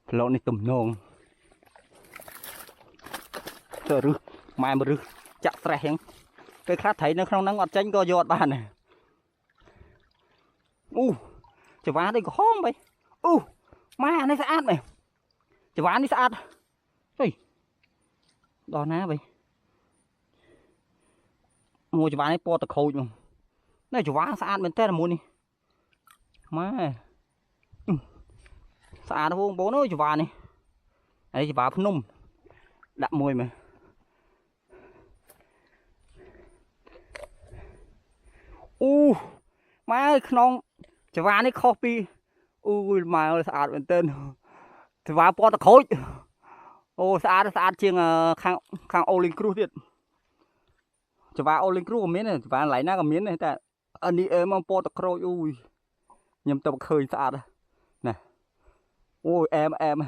ប្លុកនេះទំនងទៅរឹសម៉ែមរឹសចាក់ស្រេះហ្នឹងពេលខ្លះត្រីនៅក្នុងហ្នឹងអត់ចេញក៏យកអត់បានដែរអូចង្វាដូចក្រហមបីអូម៉ែអានេះស្អាតមែនចង្វានេះស្អាតហុយដល់ណាបីមួយចង្វានេះពណ៌តក្រូចមកនៅចង្វាស្អាតមែនតើមួយនេះម៉ែស្អាតបងប្អូនអើយចង្វានេះហើយចង្វាភ្នំដាក់មួយមើលអូម៉ែអើយក្នុងចង្វានេះខុសពីអូយម៉ែអើយស្អាតមែនតើចង្វាពណ៌តក្រូចអូស្អាតជាងខាងអូលីងគ្រូទៀតចង្វាអូលីងគ្រូក៏មានដែរចង្វាឡៃណាក៏មានដែរតែអានេះមកពណ៌តក្រូចអូយខ្ញុំទៅឃើញស្អាតណាអូយអែម